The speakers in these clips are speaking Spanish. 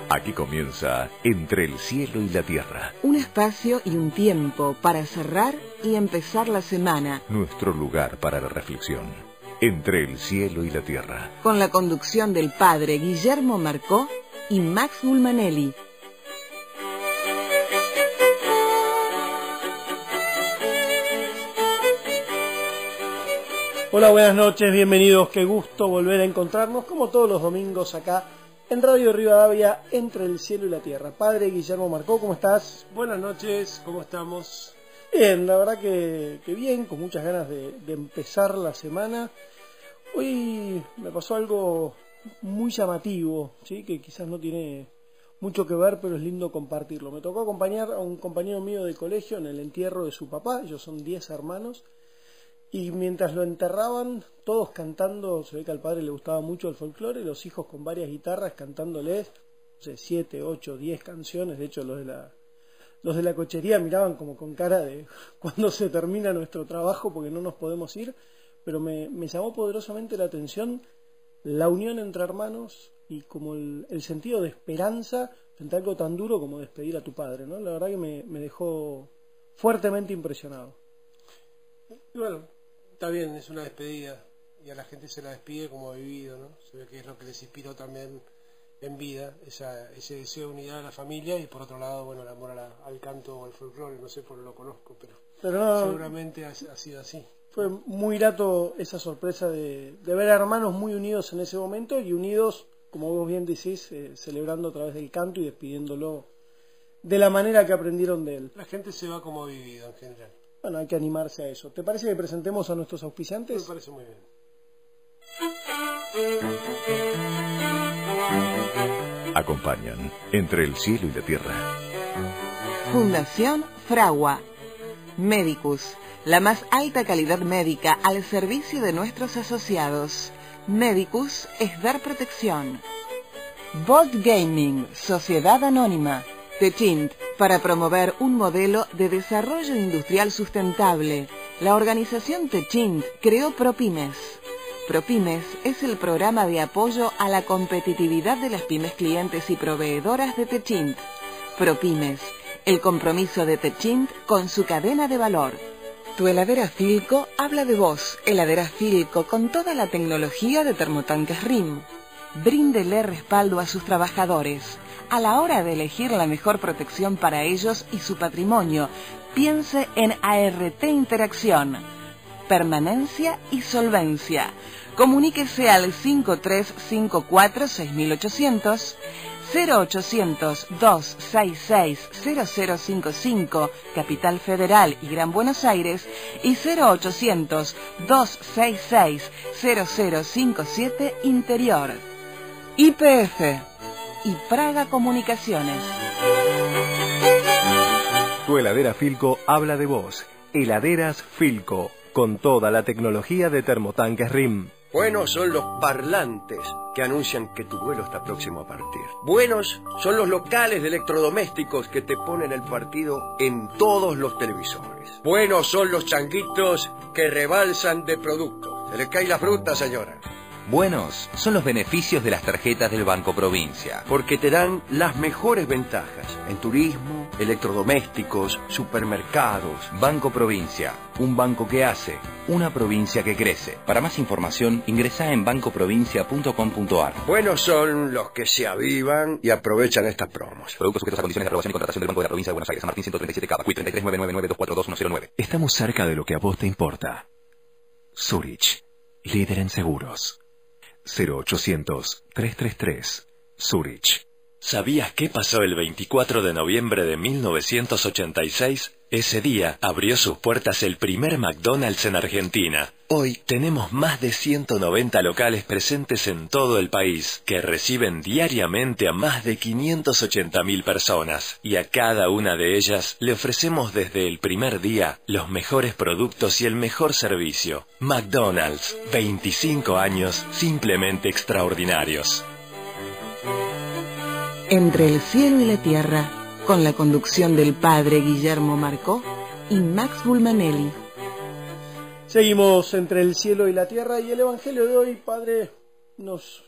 Aquí comienza Entre el cielo y la tierra. Un espacio y un tiempo para cerrar y empezar la semana. Nuestro lugar para la reflexión. Entre el cielo y la tierra. Con la conducción del padre Guillermo Marcó y Max Gulmanelli. Hola, buenas noches, bienvenidos, qué gusto volver a encontrarnos como todos los domingos acá en Radio Rivadavia, Entre el cielo y la tierra. Padre Guillermo Marcó, ¿cómo estás? Buenas noches, ¿cómo estamos? Bien, la verdad que bien, con muchas ganas de empezar la semana. Hoy me pasó algo muy llamativo, ¿sí? Que quizás no tiene mucho que ver, pero es lindo compartirlo. Me tocó acompañar a un compañero mío del colegio en el entierro de su papá, ellos son 10 hermanos. Y mientras lo enterraban, todos cantando, se ve que al padre le gustaba mucho el folclore, los hijos con varias guitarras cantándoles, no sé, 7, 8, 10 canciones. De hecho, los de la cochería miraban como con cara de cuando se termina nuestro trabajo porque no nos podemos ir. Pero me llamó poderosamente la atención la unión entre hermanos y como el sentido de esperanza frente a algo tan duro como despedir a tu padre, ¿no? La verdad que me dejó fuertemente impresionado. Y bueno, está bien, es una despedida y a la gente se la despide como ha vivido, ¿no? Se ve que es lo que les inspiró también en vida, ese deseo de unidad a la familia, y por otro lado, bueno, el amor al canto o al folclore, no sé, porque lo conozco, pero no, seguramente ha sido así. Fue muy grato esa sorpresa de ver a hermanos muy unidos en ese momento y unidos, como vos bien decís, celebrando a través del canto y despidiéndolo de la manera que aprendieron de él. La gente se va como ha vivido en general. Bueno, hay que animarse a eso. ¿Te parece que presentemos a nuestros auspiciantes? Me parece muy bien. Acompañan Entre el cielo y la tierra. Fundación Fragua. Medicus, la más alta calidad médica al servicio de nuestros asociados. Medicus es dar protección. Bolt Gaming, Sociedad Anónima. Techint, para promover un modelo de desarrollo industrial sustentable. La organización Techint creó ProPymes. ProPymes es el programa de apoyo a la competitividad de las pymes clientes y proveedoras de Techint. ProPymes, el compromiso de Techint con su cadena de valor. Tu heladera Filco habla de vos. Heladera Filco con toda la tecnología de termotanques RIM. Bríndele respaldo a sus trabajadores. A la hora de elegir la mejor protección para ellos y su patrimonio, piense en ART Interacción. Permanencia y solvencia. Comuníquese al 5354-6800, 0800-266-0055, Capital Federal y Gran Buenos Aires, y 0800-266-0057, Interior. YPF y Praga Comunicaciones. Tu heladera Filco habla de vos. Heladeras Filco, con toda la tecnología de termotanques RIM. Buenos son los parlantes que anuncian que tu vuelo está próximo a partir. Buenos son los locales de electrodomésticos que te ponen el partido en todos los televisores. Buenos son los changuitos que rebalsan de productos. Se le cae la fruta, señora. Buenos son los beneficios de las tarjetas del Banco Provincia. Porque te dan las mejores ventajas en turismo, electrodomésticos, supermercados. Banco Provincia, un banco que hace, una provincia que crece. Para más información, ingresá en bancoprovincia.com.ar. Buenos son los que se avivan y aprovechan estas promos. Productos sujetos a condiciones de aprobación y contratación del Banco de la Provincia de Buenos Aires. San Martín 137 Cava, CUI 339992422109. Estamos cerca de lo que a vos te importa. Zurich, líder en seguros. 0800-333, Zurich. ¿Sabías qué pasó el 24 de noviembre de 1986? Ese día abrió sus puertas el primer McDonald's en Argentina. Hoy tenemos más de 190 locales presentes en todo el país, que reciben diariamente a más de 580.000 personas, y a cada una de ellas le ofrecemos desde el primer día los mejores productos y el mejor servicio. McDonald's, 25 años simplemente extraordinarios. Entre el cielo y la tierra, con la conducción del padre Guillermo Marcó y Max Gulmanelli. Seguimos entre el cielo y la tierra, y el evangelio de hoy, padre, nos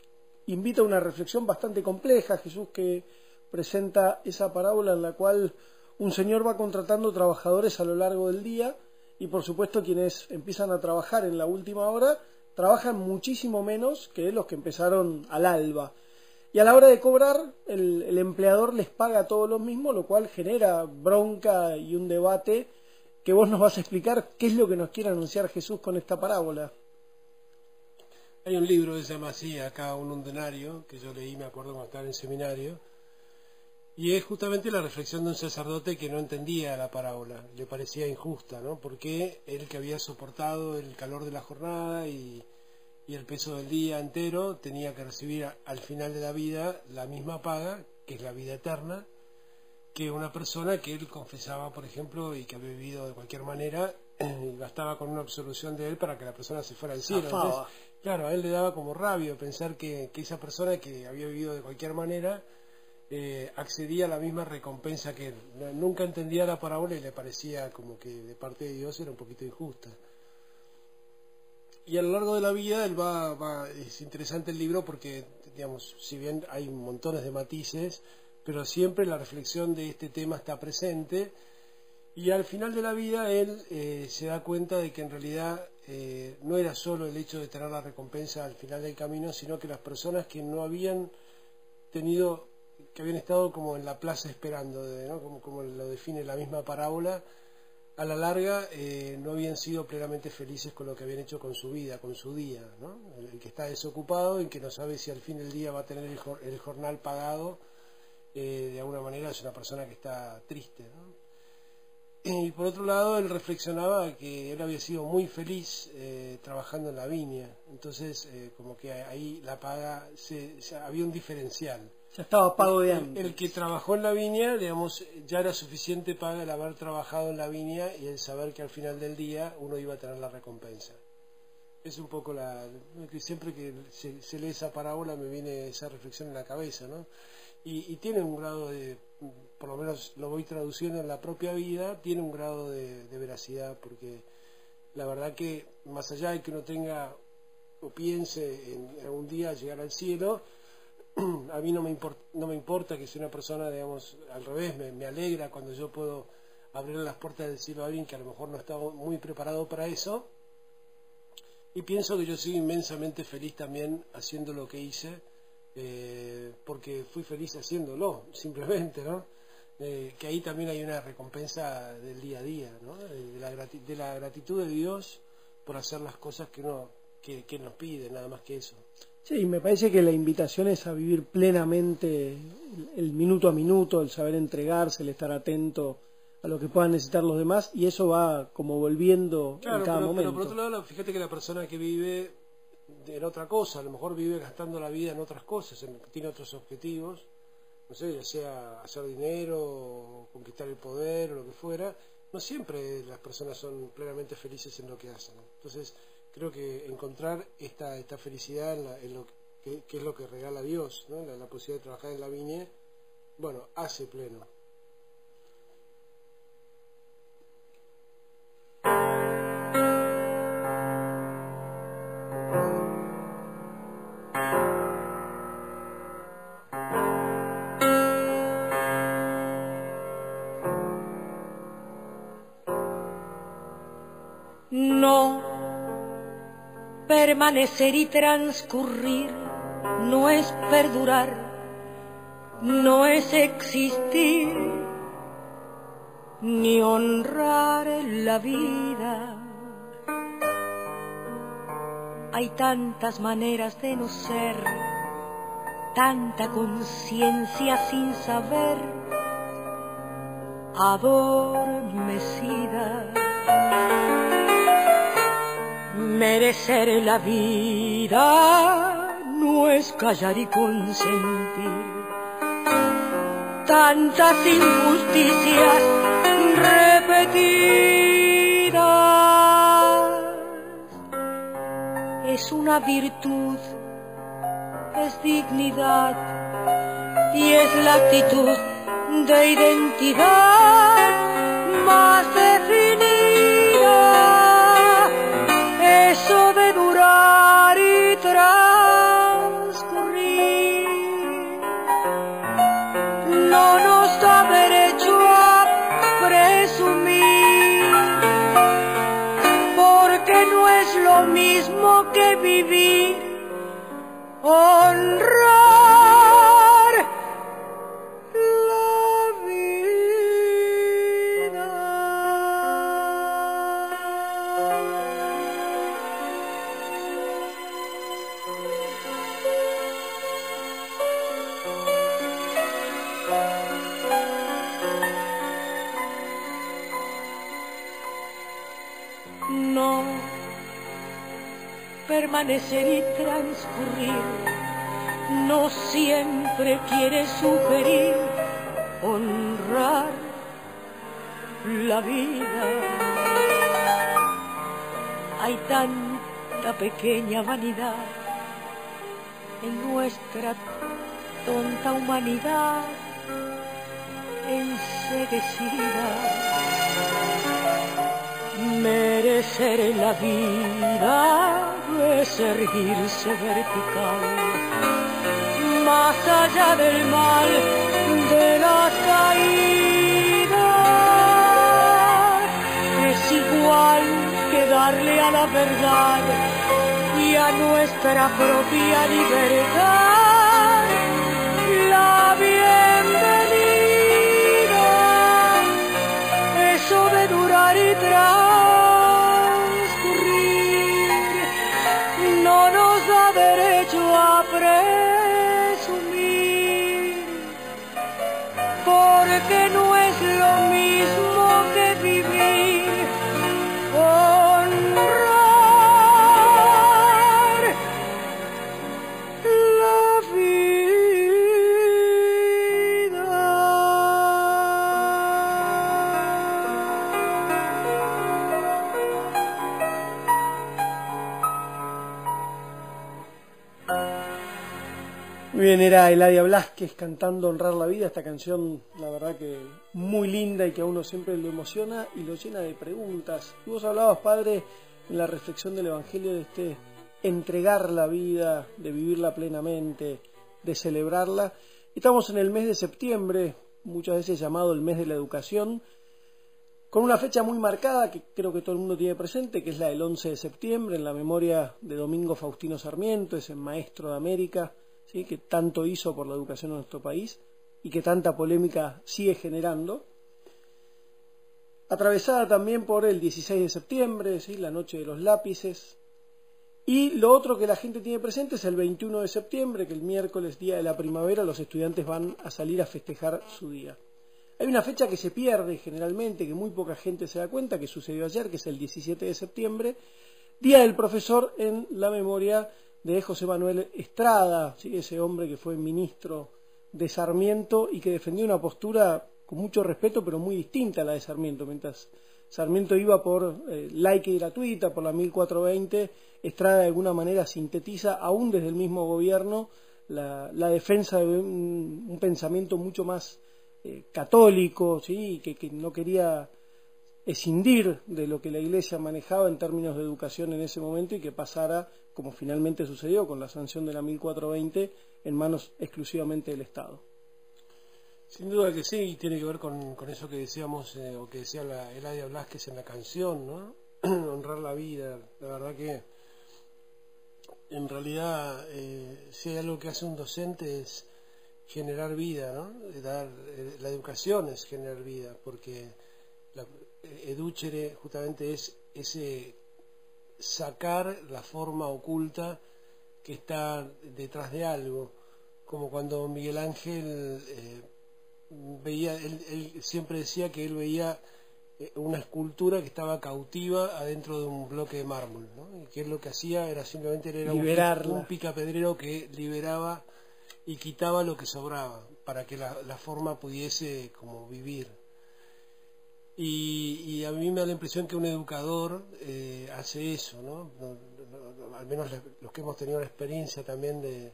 invita a una reflexión bastante compleja. Jesús que presenta esa parábola en la cual un señor va contratando trabajadores a lo largo del día y por supuesto quienes empiezan a trabajar en la última hora trabajan muchísimo menos que los que empezaron al alba. Y a la hora de cobrar, el empleador les paga a todos lo mismo, lo cual genera bronca y un debate que vos nos vas a explicar qué es lo que nos quiere anunciar Jesús con esta parábola. Hay un libro que se llama así, acá un denario, que yo leí, me acuerdo cuando estaba en el seminario, y es justamente la reflexión de un sacerdote que no entendía la parábola, le parecía injusta, ¿no? Porque él que había soportado el calor de la jornada y el peso del día entero, tenía que recibir al final de la vida la misma paga, que es la vida eterna, que una persona que él confesaba, por ejemplo, y que había vivido de cualquier manera, y bastaba con una absolución de él para que la persona se fuera al cielo. Entonces, claro, a él le daba como rabia pensar que esa persona que había vivido de cualquier manera accedía a la misma recompensa que él. Nunca entendía la parábola y le parecía como que de parte de Dios era un poquito injusta. Y a lo largo de la vida él es interesante el libro porque, digamos, si bien hay montones de matices, pero siempre la reflexión de este tema está presente, y al final de la vida él se da cuenta de que en realidad no era solo el hecho de tener la recompensa al final del camino, sino que las personas que no habían tenido, que habían estado como en la plaza esperando, ¿no? como lo define la misma parábola, a la larga no habían sido plenamente felices con lo que habían hecho con su vida, con su día, ¿no? El que está desocupado, el que no sabe si al fin del día va a tener el jornal pagado, de alguna manera es una persona que está triste, ¿no? Y por otro lado él reflexionaba que él había sido muy feliz trabajando en la viña, entonces como que ahí la paga, había un diferencial. Ya estaba pago de antes. El que trabajó en la viña, digamos, ya era suficiente paga el haber trabajado en la viña y el saber que al final del día uno iba a tener la recompensa. Es un poco siempre que se lee esa parábola me viene esa reflexión en la cabeza, ¿no? Y tiene un grado de, por lo menos lo voy traduciendo en la propia vida, tiene un grado de veracidad, porque la verdad que más allá de que uno tenga o piense en algún día llegar al cielo, a mí no me importa que sea una persona, digamos, al revés, me alegra cuando yo puedo abrir las puertas del cielo a alguien que a lo mejor no está muy preparado para eso, y pienso que yo soy inmensamente feliz también haciendo lo que hice, porque fui feliz haciéndolo, simplemente, ¿no? Que ahí también hay una recompensa del día a día, ¿no? De la gratitud de Dios por hacer las cosas que nos pide, nada más que eso. Sí, me parece que la invitación es a vivir plenamente el minuto a minuto, el saber entregarse, el estar atento a lo que puedan necesitar los demás, y eso va como volviendo en cada momento. Pero por otro lado, fíjate que la persona que vive en otra cosa, a lo mejor vive gastando la vida en otras cosas, tiene otros objetivos, no sé, ya sea hacer dinero, conquistar el poder o lo que fuera, no siempre las personas son plenamente felices en lo que hacen, ¿no? Entonces, creo que encontrar esta felicidad en lo que es lo que regala Dios, ¿no? La posibilidad de trabajar en la viña, bueno, hace pleno. No, permanecer y transcurrir no es perdurar, no es existir, ni honrar la vida. Hay tantas maneras de no ser, tanta conciencia sin saber, adormecida. Merecer la vida no es callar y consentir tantas injusticias repetidas. Es una virtud, es dignidad y es la actitud de identidad más definida. Eso de durar y transcurrir que vivir, honrar la vida. No permanecer y transcurrir no siempre quiere sugerir honrar la vida. Hay tanta pequeña vanidad en nuestra tonta humanidad enceguecida. Merecer la vida es erguirse vertical, más allá del mal de las caídas. Es igual que darle a la verdad y a nuestra propia libertad la bienvenida. Eso de durar y no nos da derecho a presumir, porque no es lo mismo que vivir, honrar la vida. Muy bien, era Eladia Blasquez cantando Honrar la Vida. Esta canción, la verdad que muy linda y que a uno siempre lo emociona y lo llena de preguntas. Y vos hablabas, padre, en la reflexión del Evangelio de este entregar la vida, de vivirla plenamente, de celebrarla. Estamos en el mes de septiembre, muchas veces llamado el mes de la educación, con una fecha muy marcada que creo que todo el mundo tiene presente, que es la del 11 de septiembre, en la memoria de Domingo Faustino Sarmiento, ese maestro de América, ¿sí?, que tanto hizo por la educación en nuestro país y que tanta polémica sigue generando. Atravesada también por el 16 de septiembre, ¿sí?, la noche de los lápices. Y lo otro que la gente tiene presente es el 21 de septiembre, que el miércoles, día de la primavera, los estudiantes van a salir a festejar su día. Hay una fecha que se pierde generalmente, que muy poca gente se da cuenta, que sucedió ayer, que es el 17 de septiembre, Día del Profesor, en la memoria de José Manuel Estrada, ¿sí?, ese hombre que fue ministro de Sarmiento y que defendió una postura con mucho respeto, pero muy distinta a la de Sarmiento. Mientras Sarmiento iba por laica y gratuita, por la 1420, Estrada de alguna manera sintetiza, aún desde el mismo gobierno, la defensa de un pensamiento mucho más católico, ¿sí?, que no quería escindir de lo que la Iglesia manejaba en términos de educación en ese momento y que pasara, como finalmente sucedió con la sanción de la 1420, en manos exclusivamente del Estado. Sin duda que sí, y tiene que ver con eso que decíamos, o que decía Eladia Blasquez en la canción, ¿no? Honrar la vida. La verdad que en realidad si hay algo que hace un docente es generar vida, ¿no? La educación es generar vida, porque educere justamente es ese sacar la forma oculta que está detrás de algo, como cuando Miguel Ángel veía, él siempre decía que él veía una escultura que estaba cautiva adentro de un bloque de mármol, ¿no? Y que él lo que hacía era simplemente un picapedrero que liberaba y quitaba lo que sobraba para que la forma pudiese como vivir. Y a mí me da la impresión que un educador hace eso, ¿no? Al menos los que hemos tenido la experiencia también de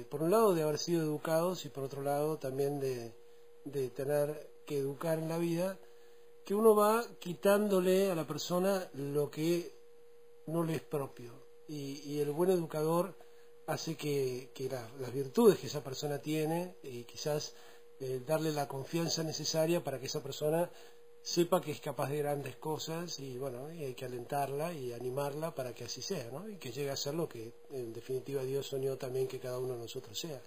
por un lado de haber sido educados y por otro lado también de tener que educar en la vida, que uno va quitándole a la persona lo que no le es propio, y el buen educador hace que las virtudes que esa persona tiene y quizás darle la confianza necesaria para que esa persona sepa que es capaz de grandes cosas y bueno, y hay que alentarla y animarla para que así sea, ¿no? Y que llegue a ser lo que en definitiva Dios soñó también que cada uno de nosotros sea.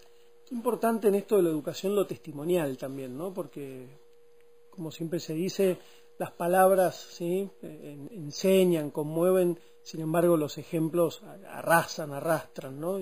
Es importante en esto de la educación lo testimonial también, ¿no? Porque, como siempre se dice, las palabras, ¿sí?, enseñan, conmueven, sin embargo los ejemplos arrastran, ¿no?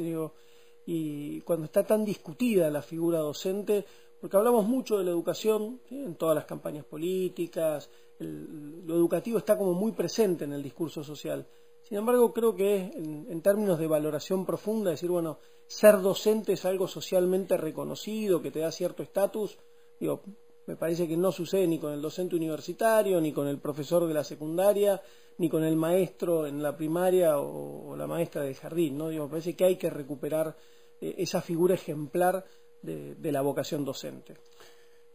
Y cuando está tan discutida la figura docente, porque hablamos mucho de la educación, ¿sí?, en todas las campañas políticas, lo educativo está como muy presente en el discurso social. Sin embargo, creo que en términos de valoración profunda, decir, bueno, ser docente es algo socialmente reconocido, que te da cierto estatus, me parece que no sucede ni con el docente universitario, ni con el profesor de la secundaria, ni con el maestro en la primaria o la maestra del jardín, ¿no? Me parece que hay que recuperar esa figura ejemplar de la vocación docente.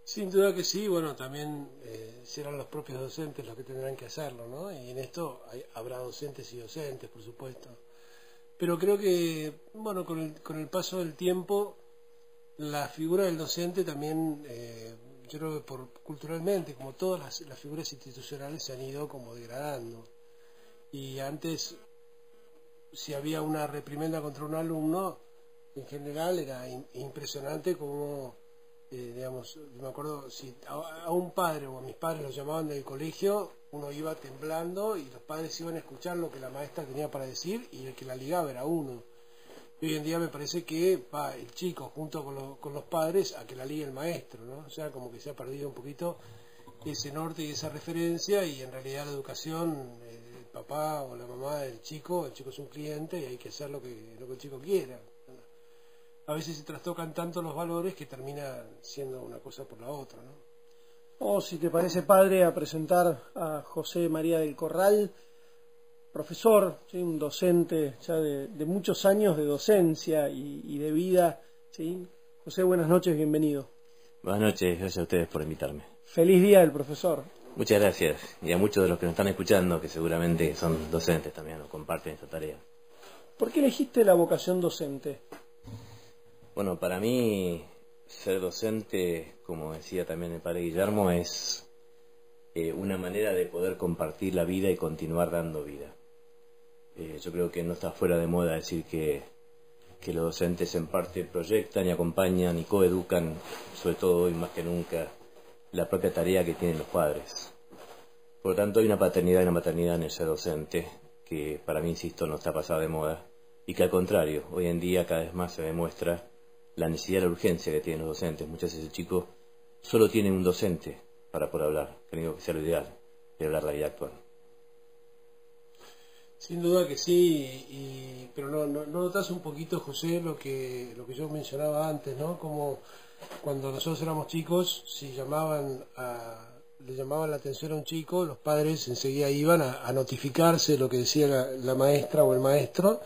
Sin duda que sí, bueno, también serán los propios docentes los que tendrán que hacerlo, ¿no? Y en esto habrá docentes y docentes, por supuesto. Pero creo que, bueno, con el paso del tiempo, la figura del docente también, yo creo que culturalmente, como todas las figuras institucionales, se han ido como degradando. Y antes, si había una reprimenda contra un alumno, en general era impresionante como, digamos, me acuerdo, si a un padre o a mis padres los llamaban del colegio, uno iba temblando y los padres iban a escuchar lo que la maestra tenía para decir y el que la ligaba era uno. Y hoy en día me parece que va el chico junto con los padres a que la ligue el maestro, ¿no? O sea, como que se ha perdido un poquito ese norte y esa referencia, y en realidad la educación, el papá o la mamá del chico, el chico es un cliente y hay que hacer lo que el chico quiera. A veces se trastocan tanto los valores que termina siendo una cosa por la otra, ¿no? Si te parece, padre, a presentar a José María del Corral, profesor, ¿sí?, un docente ya de muchos años de docencia y de vida, ¿sí? José, buenas noches, bienvenido. Buenas noches, gracias a ustedes por invitarme. Feliz día del profesor. Muchas gracias, y a muchos de los que nos están escuchando, que seguramente son docentes también o comparten esta tarea. ¿Por qué elegiste la vocación docente? Bueno, para mí ser docente, como decía también el padre Guillermo, es una manera de poder compartir la vida y continuar dando vida. Yo creo que no está fuera de moda decir que los docentes en parte proyectan y acompañan y coeducan, sobre todo hoy más que nunca, la propia tarea que tienen los padres. Por lo tanto, hay una paternidad y una maternidad en el ser docente que para mí, insisto, no está pasada de moda, y que al contrario, hoy en día cada vez más se demuestra la necesidad y la urgencia que tienen los docentes. Muchas veces el chico solo tiene un docente para poder hablar, creo que sea lo ideal, de hablar la vida actual. Sin duda que sí, pero no notas un poquito, José, lo que yo mencionaba antes, ¿no? Como cuando nosotros éramos chicos, si le llamaban la atención a un chico, los padres enseguida iban a notificarse lo que decía la maestra o el maestro,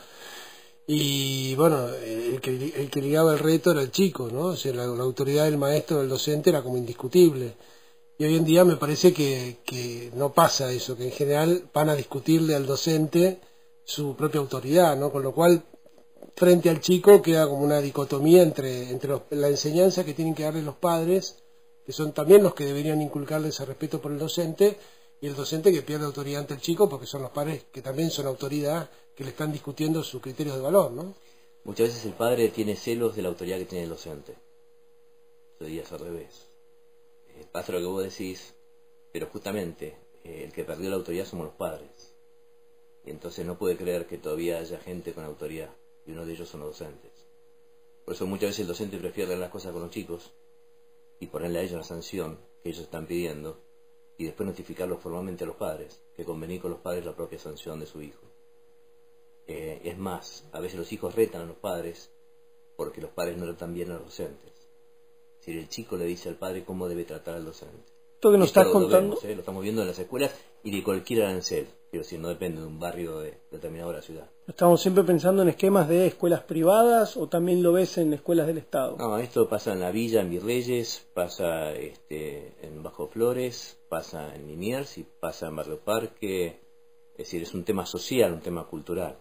y bueno, el que ligaba el reto era el chico, ¿no? O sea, la autoridad del maestro o del docente era como indiscutible. Y hoy en día me parece que no pasa eso, que en general van a discutirle al docente su propia autoridad, ¿no? Con lo cual, frente al chico queda como una dicotomía entre la enseñanza que tienen que darle los padres, que son también los que deberían inculcarle ese respeto por el docente, y el docente que pierde autoridad ante el chico porque son los padres que también son autoridad, que le están discutiendo sus criterios de valor, ¿no? Muchas veces el padre tiene celos de la autoridad que tiene el docente. Yo diría al revés. Pasa lo que vos decís, pero justamente el que perdió la autoridad somos los padres. Y entonces no puede creer que todavía haya gente con autoridad, y uno de ellos son los docentes. Por eso muchas veces el docente prefiere dar las cosas con los chicos y ponerle a ellos la sanción que ellos están pidiendo, y después notificarlos formalmente a los padres, que convenir con los padres la propia sanción de su hijo. Es más, a veces los hijos retan a los padres porque los padres no tratan bien a los docentes. Es decir, el chico le dice al padre cómo debe tratar al docente. Esto que nos estás contando... Lo estamos viendo en las escuelas y de cualquier arancel. Quiero decir, no depende de un barrio determinado de la ciudad. ¿Estamos siempre pensando en esquemas de escuelas privadas o también lo ves en escuelas del Estado? No, esto pasa en la Villa, en Virreyes, pasa en Bajo Flores, pasa en Liniers y pasa en Barrio Parque. Es decir, es un tema social, un tema cultural.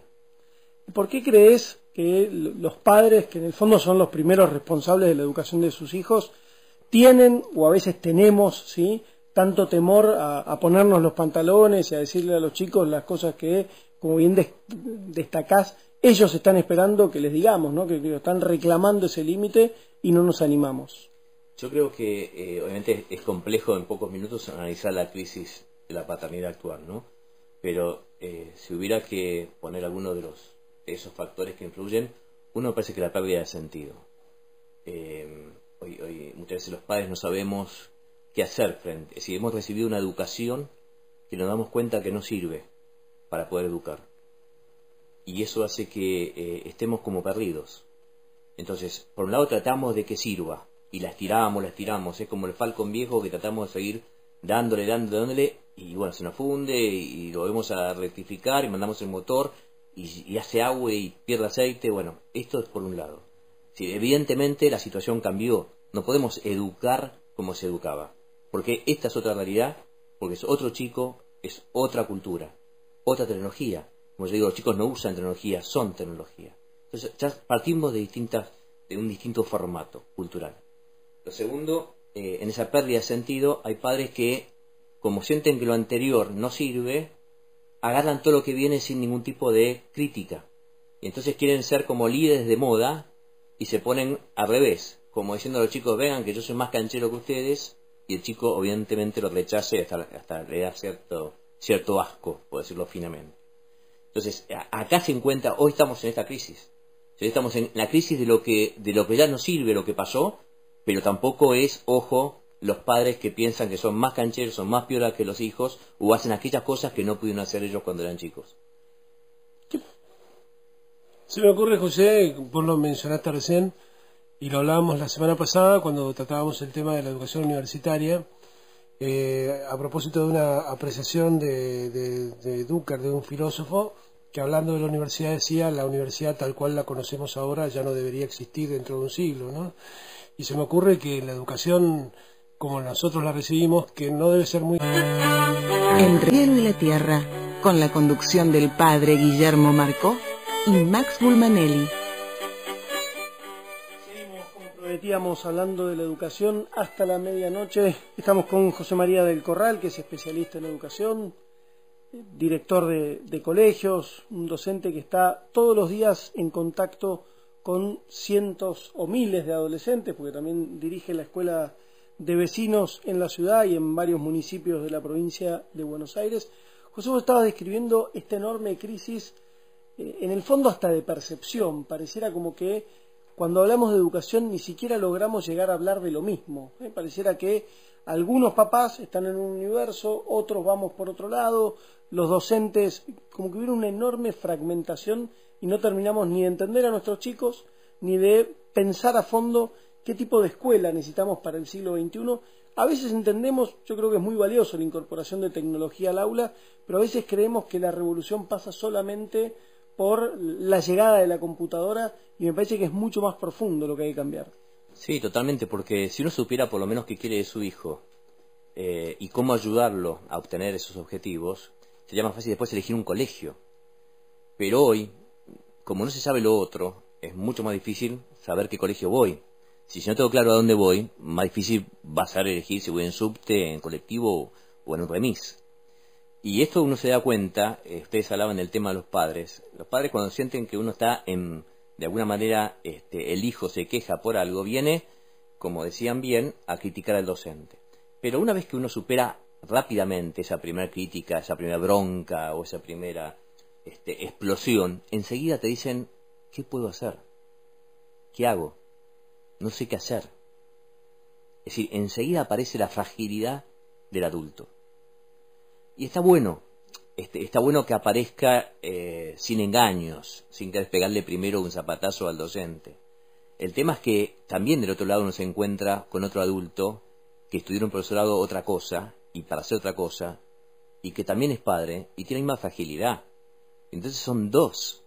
¿Por qué crees que los padres, que en el fondo son los primeros responsables de la educación de sus hijos, tienen, o a veces tenemos, ¿sí?, tanto temor a ponernos los pantalones y a decirle a los chicos las cosas que, como bien destacás, ellos están esperando que les digamos, ¿no? Que están reclamando ese límite y no nos animamos. Yo creo que obviamente es complejo en pocos minutos analizar la crisis de la paternidad actual, ¿no? Pero si hubiera que poner alguno de esos factores que influyen, uno me parece que la pérdida de sentido. Hoy muchas veces los padres no sabemos qué hacer frente. Es decir, hemos recibido una educación que nos damos cuenta que no sirve para poder educar. Y eso hace que estemos como perdidos. Entonces, por un lado tratamos de que sirva, y la estiramos, es como el Falcon viejo que tratamos de seguir dándole, y bueno, se nos funde, y lo volvemos a rectificar, y mandamos el motor, y hace agua y pierde aceite. Bueno, esto es por un lado. Sí, evidentemente la situación cambió, no podemos educar como se educaba, porque esta es otra realidad, porque es otro chico, es otra cultura, otra tecnología. Como yo digo, los chicos no usan tecnología, son tecnología. Entonces ya partimos de un distinto formato cultural. Lo segundo, en esa pérdida de sentido, hay padres que, como sienten que lo anterior no sirve, agarran todo lo que viene sin ningún tipo de crítica. Y entonces quieren ser como líderes de moda y se ponen al revés, como diciendo a los chicos, vengan que yo soy más canchero que ustedes, y el chico evidentemente lo rechaza y hasta le da cierto asco, por decirlo finamente. Entonces, acá se encuentra, hoy estamos en esta crisis. Hoy estamos en la crisis de lo que ya no sirve, lo que pasó, pero tampoco es, ojo, los padres que piensan que son más cancheros, son más piolas que los hijos, o hacen aquellas cosas que no pudieron hacer ellos cuando eran chicos. Se me ocurre, José, vos lo mencionaste recién, y lo hablábamos la semana pasada cuando tratábamos el tema de la educación universitaria, a propósito de una apreciación de Ducker, de un filósofo, que hablando de la universidad decía, la universidad tal cual la conocemos ahora ya no debería existir dentro de un siglo, ¿no? Y se me ocurre que la educación, como nosotros la recibimos, que no debe ser muy... Entre el cielo y la tierra, con la conducción del padre Guillermo Marcó y Max Bulmanelli. Seguimos, como prometíamos, hablando de la educación hasta la medianoche. Estamos con José María del Corral, que es especialista en educación, director de colegios, un docente que está todos los días en contacto con cientos o miles de adolescentes, porque también dirige la escuela de vecinos en la ciudad y en varios municipios de la provincia de Buenos Aires. José, vos estabas describiendo esta enorme crisis, en el fondo hasta de percepción. Pareciera como que cuando hablamos de educación ni siquiera logramos llegar a hablar de lo mismo. Pareciera que algunos papás están en un universo, otros vamos por otro lado, los docentes, como que hubiera una enorme fragmentación y no terminamos ni de entender a nuestros chicos, ni de pensar a fondo qué tipo de escuela necesitamos para el siglo XXI. A veces entendemos, yo creo que es muy valioso la incorporación de tecnología al aula, pero a veces creemos que la revolución pasa solamente por la llegada de la computadora y me parece que es mucho más profundo lo que hay que cambiar. Sí, totalmente, porque si uno supiera por lo menos qué quiere de su hijo y cómo ayudarlo a obtener esos objetivos, sería más fácil después elegir un colegio. Pero hoy, como no se sabe lo otro, es mucho más difícil saber qué colegio voy. Si no tengo claro a dónde voy, más difícil va a ser elegir si voy en subte, en colectivo o en un remis. Y esto uno se da cuenta, ustedes hablaban del tema de los padres. Los padres cuando sienten que uno está de alguna manera, el hijo se queja por algo, viene, como decían bien, a criticar al docente. Pero una vez que uno supera rápidamente esa primera crítica, esa primera bronca o esa primera explosión, enseguida te dicen, ¿qué puedo hacer? ¿Qué hago? No sé qué hacer. Es decir, enseguida aparece la fragilidad del adulto. Y está bueno que aparezca sin engaños, sin querer pegarle primero un zapatazo al docente. El tema es que también del otro lado uno se encuentra con otro adulto que estudió en un profesorado otra cosa, y para hacer otra cosa, y que también es padre, y tiene la misma fragilidad. Entonces son dos,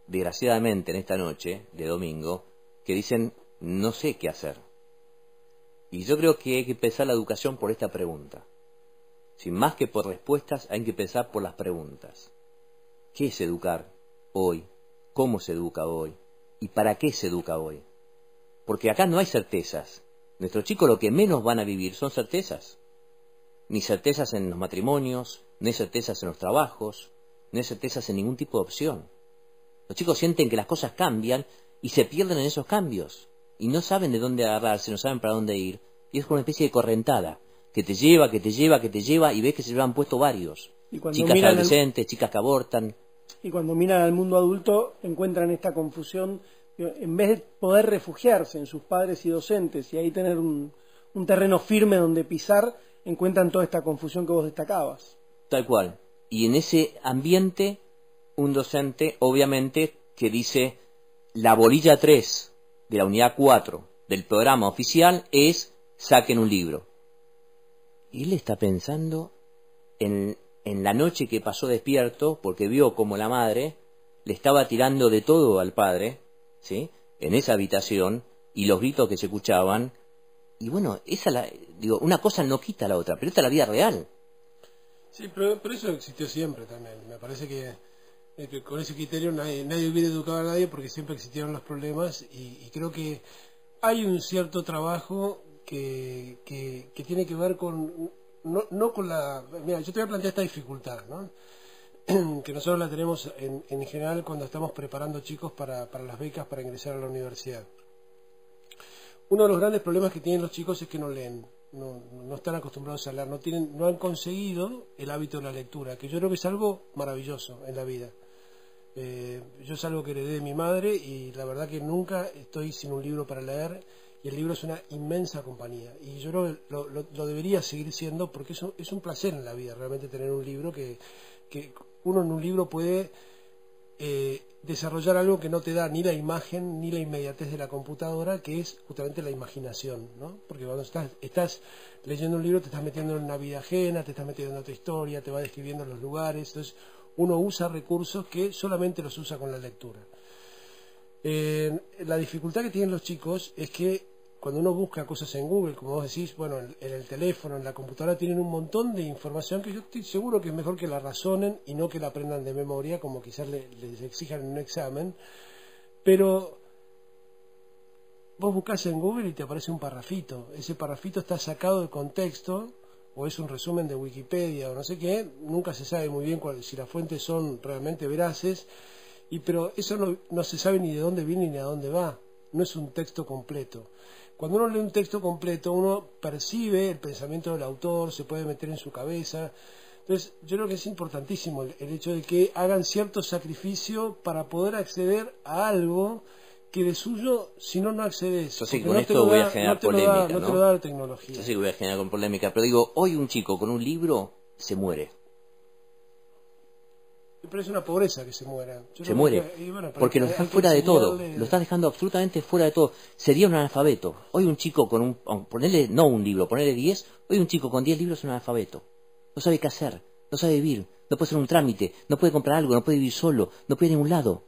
desgraciadamente en esta noche de domingo, que dicen, no sé qué hacer. Y yo creo que hay que empezar la educación por esta pregunta. Sin más que por respuestas, hay que empezar por las preguntas. ¿Qué es educar hoy? ¿Cómo se educa hoy? ¿Y para qué se educa hoy? Porque acá no hay certezas. Nuestros chicos lo que menos van a vivir son certezas. ni certezas en los matrimonios, no hay certezas en los trabajos, no hay certezas en ningún tipo de opción. Los chicos sienten que las cosas cambian y se pierden en esos cambios. Y no saben de dónde agarrarse, no saben para dónde ir. Y es como una especie de correntada, que te lleva, que te lleva, que te lleva, y ves que se llevan puesto varios. Chicas adolescentes, chicas que abortan. Y cuando miran al mundo adulto, encuentran esta confusión. En vez de poder refugiarse en sus padres y docentes, y ahí tener un terreno firme donde pisar, encuentran toda esta confusión que vos destacabas. Tal cual. Y en ese ambiente, un docente, obviamente, que dice, la bolilla 3 de la unidad 4 del programa oficial es, saquen un libro. Y él está pensando en la noche que pasó despierto, porque vio como la madre le estaba tirando de todo al padre, ¿sí?, en esa habitación, y los gritos que se escuchaban. Y bueno, una cosa no quita la otra, pero esta es la vida real. Sí, pero eso existió siempre también. Me parece que con ese criterio nadie hubiera educado a nadie, porque siempre existieron los problemas, y creo que hay un cierto trabajo que tiene que ver con... No con la... Mira, yo te voy a plantear esta dificultad, ¿no? Que nosotros la tenemos en general cuando estamos preparando chicos para las becas para ingresar a la universidad. Uno de los grandes problemas que tienen los chicos es que no leen, no están acostumbrados a leer, no han conseguido el hábito de la lectura, que yo creo que es algo maravilloso en la vida. Yo es algo que heredé de mi madre, y la verdad que nunca estoy sin un libro para leer, y el libro es una inmensa compañía, y yo creo que lo debería seguir siendo, porque es un placer en la vida realmente tener un libro, que uno en un libro puede desarrollar algo que no te da ni la imagen ni la inmediatez de la computadora, que es justamente la imaginación, ¿no? Porque cuando estás leyendo un libro te estás metiendo en una vida ajena, te estás metiendo en otra historia, te va describiendo los lugares, entonces uno usa recursos que solamente los usa con la lectura. La dificultad que tienen los chicos es que cuando uno busca cosas en Google, como vos decís, bueno, en el teléfono, en la computadora, tienen un montón de información que yo estoy seguro que es mejor que la razonen y no que la aprendan de memoria, como quizás les exijan en un examen. Pero vos buscás en Google y te aparece un parrafito. Ese parrafito está sacado de contexto, o es un resumen de Wikipedia o no sé qué. Nunca se sabe muy bien si las fuentes son realmente veraces, pero eso no se sabe ni de dónde viene ni a dónde va. No es un texto completo. Cuando uno lee un texto completo, uno percibe el pensamiento del autor, se puede meter en su cabeza. Entonces, yo creo que es importantísimo el hecho de que hagan cierto sacrificio para poder acceder a algo que de suyo, si no accedes. Yo sé que con esto voy a generar polémica, no te lo da la tecnología. Yo sé que voy a generar con polémica, pero digo, hoy un chico con un libro se muere. Pero es una pobreza que se muera. Se muere, porque lo dejan fuera de todo, lo estás dejando absolutamente fuera de todo. Sería un analfabeto. Hoy un chico con ponerle, no un libro, ponerle 10, hoy un chico con 10 libros es un analfabeto. No sabe qué hacer, no sabe vivir, no puede hacer un trámite, no puede comprar algo, no puede vivir solo, no puede ir a ningún lado.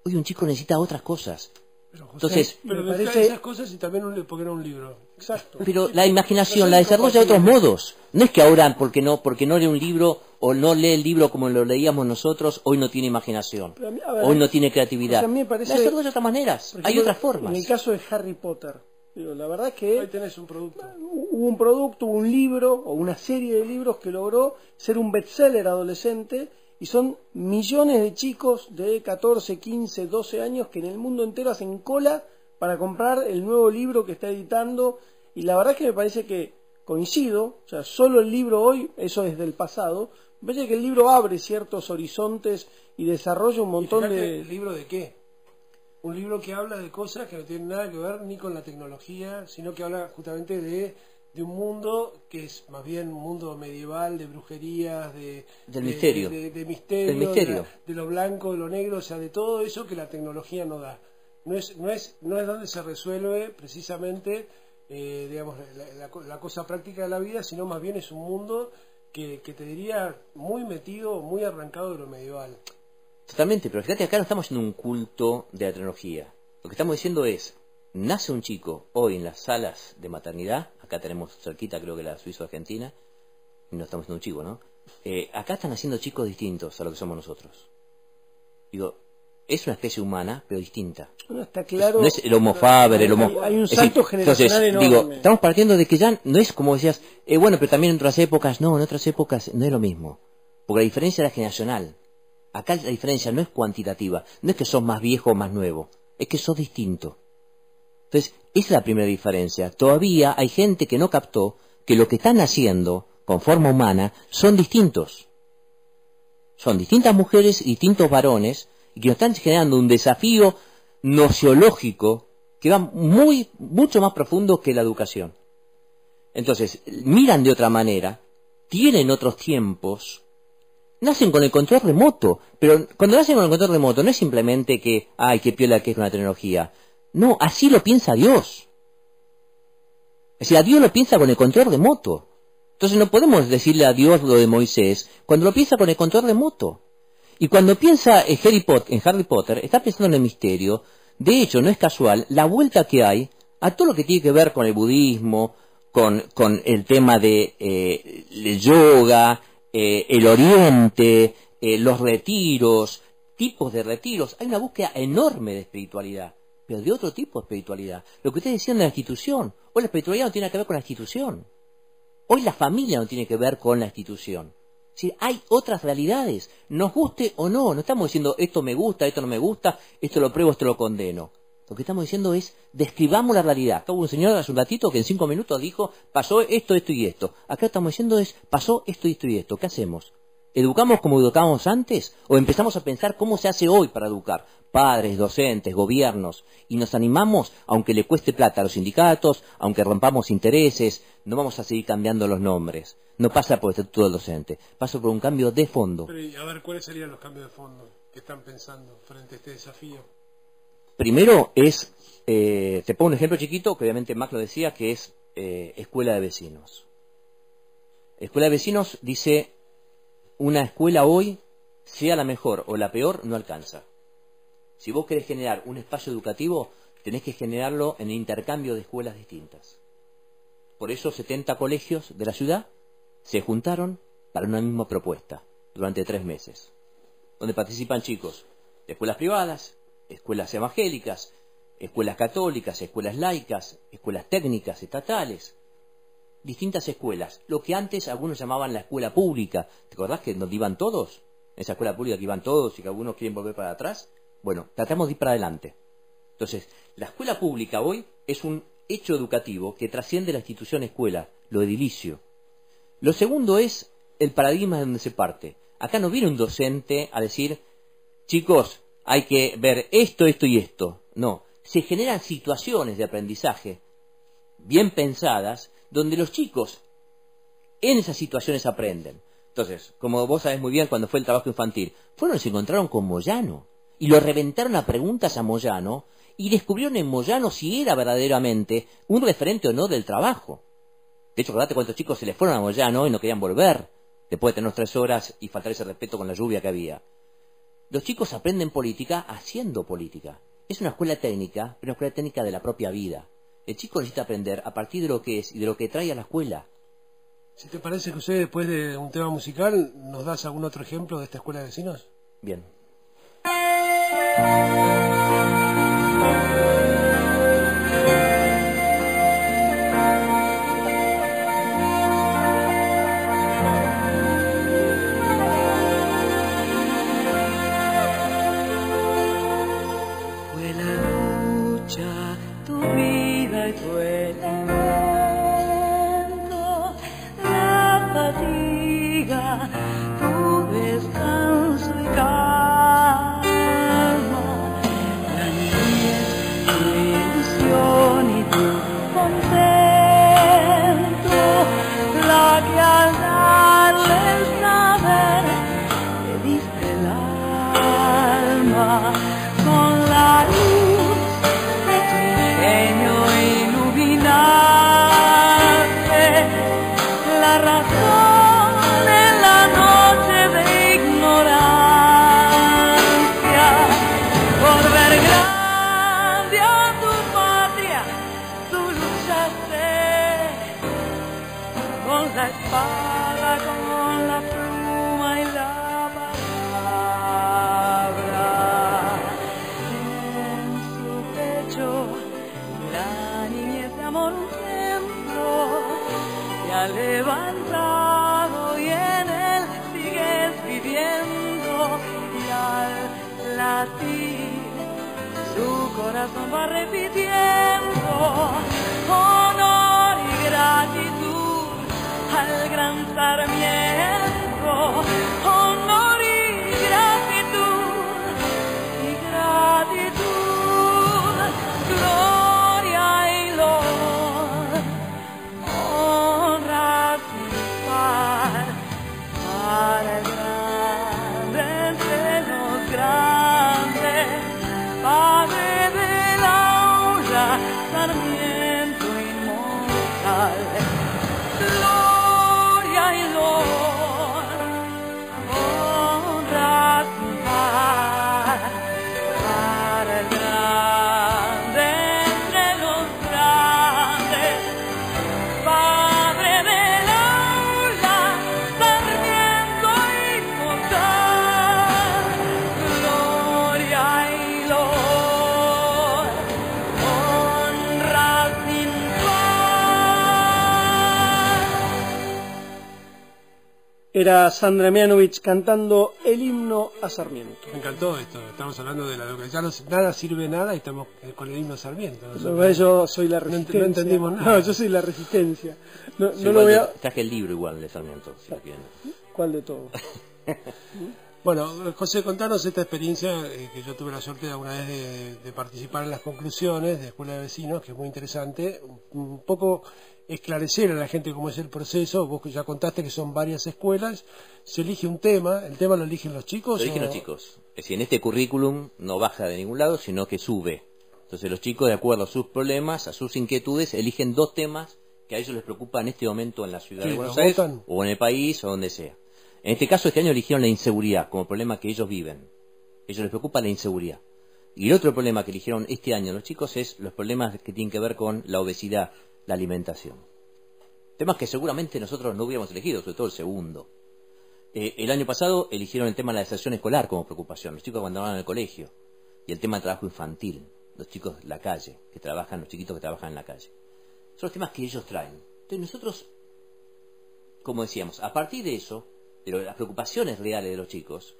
Hoy un chico necesita otras cosas. Pero, José, entonces, pero necesita esas cosas y también porque era un libro. Exacto. Pero la imaginación la desarrolla de otros modos. No es que ahora porque no lee un libro o no lee el libro como lo leíamos nosotros, hoy no tiene imaginación, hoy no tiene creatividad. A mí me parece, la desarrolla de otras maneras, ejemplo, hay otras formas. En el caso de Harry Potter, la verdad es que ahí tenés un producto. Hubo un producto, un libro o una serie de libros que logró ser un bestseller adolescente, y son millones de chicos de 14, 15, 12 años que en el mundo entero hacen cola para comprar el nuevo libro que está editando, y la verdad es que me parece que coincido, o sea, solo el libro hoy, eso es del pasado, me parece que el libro abre ciertos horizontes y desarrolla un montón de... ¿El libro de qué? Un libro que habla de cosas que no tienen nada que ver ni con la tecnología, sino que habla justamente de un mundo que es más bien un mundo medieval, de brujerías, del misterio, de misterio, de lo blanco, de lo negro, o sea, de todo eso que la tecnología no da. No es donde se resuelve precisamente digamos la cosa práctica de la vida, sino más bien es un mundo que te diría muy metido, muy arrancado de lo medieval. Totalmente, pero fíjate, acá no estamos haciendo un culto de la tecnología. Lo que estamos diciendo es, nace un chico hoy en las salas de maternidad, acá tenemos cerquita creo que la Suizo-Argentina, no estamos haciendo un chico, ¿no? Acá están haciendo chicos distintos a lo que somos nosotros. Digo, es una especie humana, pero distinta. No está claro. No es el Homo faber, el Homo... Hay un salto generacional enorme. Digo, estamos partiendo de que ya no es como decías, bueno, pero también en otras épocas, no, en otras épocas no es lo mismo. Porque la diferencia era generacional. Acá la diferencia no es cuantitativa, no es que sos más viejo o más nuevo, es que sos distinto. Entonces, esa es la primera diferencia. Todavía hay gente que no captó que lo que están haciendo con forma humana son distintos. Son distintas mujeres y distintos varones, y que nos están generando un desafío nociológico que va mucho más profundo que la educación. Entonces, miran de otra manera, tienen otros tiempos, nacen con el control remoto, pero cuando nacen con el control remoto no es simplemente que, ay, qué piola que es una tecnología. No, así lo piensa Dios. Es decir, a Dios lo piensa con el control remoto. Entonces no podemos decirle a Dios lo de Moisés cuando lo piensa con el control remoto. Y cuando piensa en Harry Potter, está pensando en el misterio. De hecho, no es casual la vuelta que hay a todo lo que tiene que ver con el budismo, con el tema de el yoga, el oriente, los retiros, tipos de retiros. Hay una búsqueda enorme de espiritualidad, pero de otro tipo de espiritualidad. Lo que ustedes decían de la institución, hoy la espiritualidad no tiene que ver con la institución. Hoy la familia no tiene que ver con la institución. Sí, hay otras realidades, nos guste o no. No estamos diciendo esto me gusta, esto no me gusta, esto lo pruebo, esto lo condeno. Lo que estamos diciendo es, describamos la realidad. Acá hubo un señor hace un ratito que en 5 minutos dijo, pasó esto, esto y esto. Acá estamos diciendo es, pasó esto, esto y esto. ¿Qué hacemos? ¿Educamos como educábamos antes? ¿O empezamos a pensar cómo se hace hoy para educar? Padres, docentes, gobiernos. Y nos animamos, aunque le cueste plata a los sindicatos, aunque rompamos intereses, no vamos a seguir cambiando los nombres. No pasa por el estatuto del docente, pasa por un cambio de fondo. Pero, a ver, ¿cuáles serían los cambios de fondo que están pensando frente a este desafío? Primero es, te pongo un ejemplo chiquito, que obviamente Max lo decía, que es escuela de vecinos. Escuela de vecinos dice, una escuela hoy, sea la mejor o la peor, no alcanza. Si vos querés generar un espacio educativo, tenés que generarlo en el intercambio de escuelas distintas. Por eso 70 colegios de la ciudad se juntaron para una misma propuesta durante 3 meses, donde participan chicos de escuelas privadas, escuelas evangélicas, escuelas católicas, escuelas laicas, escuelas técnicas, estatales, distintas escuelas, lo que antes algunos llamaban la escuela pública. ¿Te acordás que donde iban todos? Esa escuela pública que iban todos y que algunos quieren volver para atrás. Bueno, tratamos de ir para adelante. Entonces, la escuela pública hoy es un hecho educativo que trasciende la institución escuela, lo edilicio. Lo segundo es el paradigma de donde se parte. Acá no viene un docente a decir, chicos, hay que ver esto, esto y esto. No, se generan situaciones de aprendizaje bien pensadas, donde los chicos en esas situaciones aprenden. Entonces, como vos sabés muy bien, cuando fue el trabajo infantil, fueron y se encontraron con Moyano, y lo reventaron a preguntas a Moyano, y descubrieron en Moyano si era verdaderamente un referente o no del trabajo. De hecho, acordate cuántos chicos se les fueron a Moyano y no querían volver, después de tener 3 horas y faltar ese respeto con la lluvia que había. Los chicos aprenden política haciendo política. Es una escuela técnica, pero una escuela técnica de la propia vida. El chico necesita aprender a partir de lo que es y de lo que trae a la escuela. Si te parece, José, después de un tema musical, ¿nos das algún otro ejemplo de esta escuela de vecinos? Bien. Fue la lucha, tu vida y tu elemento, la fatiga, tu descanso y calma, la niñez, tu ilusión y tu contento, la que al darles saber te diste el alma. Con la luz de tu ingenio iluminaste la razón en la noche de ignorancia. Por ver grande a tu patria, tú luchaste con la espada, con la pluma y la palabra. como un templo, te ha levantado y en él sigues viviendo, y al latir su corazón va repitiendo honor y gratitud al gran Sarmiento, honor y gratitud, gloria y loor, honra y paz para el grande entre los grandes, Padre del aula, Sarmiento inmortal. Gloria y loor, honra y paz para el grande entre los grandes, Padre del aula, Sarmiento inmortal. Gloria y loor, honra sin Era Sandra Mianovich cantando el himno a Sarmiento. Me encantó esto, estamos hablando de la educación, ya nada sirve nada y estamos con el himno a Sarmiento. Yo soy la resistencia. No entendimos nada. No, yo soy la resistencia. No, Sí, no lo voy a... Traje el libro igual de Sarmiento, si lo quieren. ¿Cuál de todos? Bueno, José, contanos esta experiencia que yo tuve la suerte alguna vez de participar en las conclusiones de Escuela de Vecinos, que es muy interesante, un poco esclarecer a la gente cómo es el proceso. Vos que ya contaste que son varias escuelas, se elige un tema, ¿el tema lo eligen los chicos? Lo eligen los chicos. Es decir, en este currículum no baja de ningún lado, sino que sube. Entonces los chicos, de acuerdo a sus problemas, a sus inquietudes, eligen 2 temas que a ellos les preocupan en este momento en la ciudad de Buenos Aires, o en el país, o donde sea. En este caso, este año eligieron la inseguridad como problema que ellos viven. Ellos les preocupa la inseguridad. Y el otro problema que eligieron este año los chicos es los problemas que tienen que ver con la obesidad, la alimentación. Temas que seguramente nosotros no hubiéramos elegido, sobre todo el segundo. El año pasado eligieron el tema de la deserción escolar como preocupación, los chicos abandonaron el colegio, y el tema del trabajo infantil, los chicos de la calle, que trabajan, los chiquitos que trabajan en la calle. Son los temas que ellos traen. Entonces nosotros, como decíamos, a partir de eso, de las preocupaciones reales de los chicos,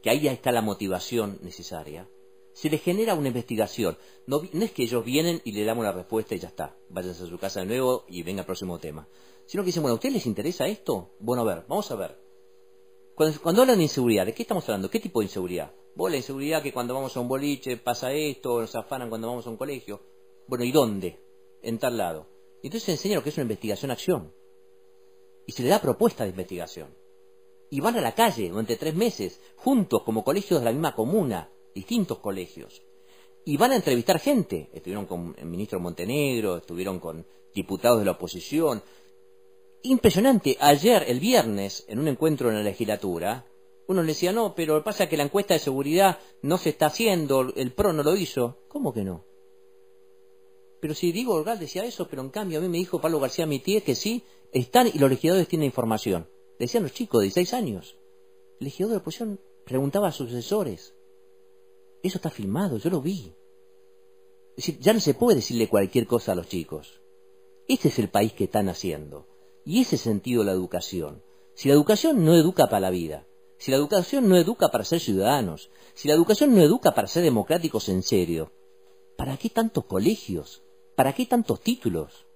que ahí ya está la motivación necesaria, se les genera una investigación. No es que ellos vienen y le damos la respuesta y ya está, váyanse a su casa de nuevo y venga el próximo tema. Sino que dicen, bueno, ¿a ustedes les interesa esto? Bueno, a ver, vamos a ver. Cuando hablan de inseguridad, ¿de qué estamos hablando? ¿Qué tipo de inseguridad? Vos, la inseguridad que cuando vamos a un boliche pasa esto, nos afanan cuando vamos a un colegio. Bueno, ¿y dónde? En tal lado. Y entonces se enseña lo que es una investigación-acción. Y se le da propuesta de investigación. Y van a la calle durante 3 meses, juntos, como colegios de la misma comuna, distintos colegios. Y van a entrevistar gente. Estuvieron con el ministro Montenegro, estuvieron con diputados de la oposición. Impresionante. Ayer, el viernes, en un encuentro en la legislatura, uno le decía, no, pero pasa que la encuesta de seguridad no se está haciendo, el PRO no lo hizo. ¿Cómo que no? Pero si Diego Orgal decía eso, pero en cambio a mí me dijo Pablo García Mitié que sí, están y los legisladores tienen información. Decían los chicos de 16 años. El legislador de la oposición preguntaba a sus asesores. Eso está filmado, yo lo vi. Es decir, ya no se puede decirle cualquier cosa a los chicos. Este es el país que están haciendo. Y ese sentido de la educación. Si la educación no educa para la vida, si la educación no educa para ser ciudadanos, si la educación no educa para ser democráticos en serio, ¿para qué tantos colegios? ¿Para qué tantos títulos?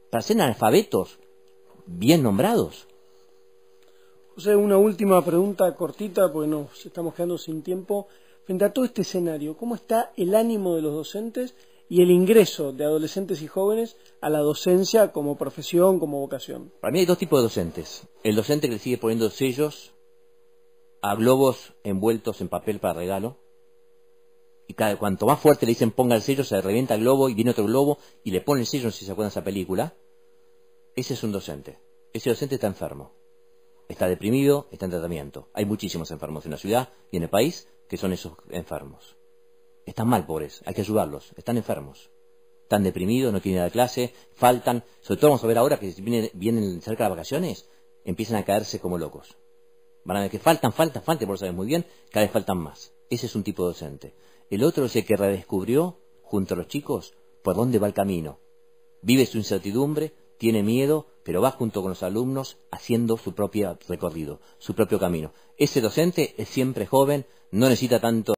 ¿Para ser analfabetos bien nombrados? José, una última pregunta cortita, porque nos estamos quedando sin tiempo. Frente a todo este escenario, ¿cómo está el ánimo de los docentes y el ingreso de adolescentes y jóvenes a la docencia como profesión, como vocación? Para mí hay 2 tipos de docentes. El docente que le sigue poniendo sellos a globos envueltos en papel para regalo. Y cuanto más fuerte le dicen ponga el sello, se revienta el globo y viene otro globo y le pone el sello, si se acuerdan de esa película. Ese es un docente. Ese docente está enfermo. Está deprimido, está en tratamiento. Hay muchísimos enfermos en la ciudad y en el país que son esos enfermos. Están mal, pobres, hay que ayudarlos. Están enfermos. Están deprimidos, no quieren ir a la clase, faltan. Sobre todo vamos a ver ahora que vienen cerca de las vacaciones, empiezan a caerse como locos. Van a ver que faltan, por lo sabes muy bien, cada vez faltan más. Ese es un tipo de docente. El otro es el que redescubrió, junto a los chicos, por dónde va el camino. vive su incertidumbre, tiene miedo, pero va junto con los alumnos haciendo su propio recorrido, su propio camino. Ese docente es siempre joven, no necesita tanto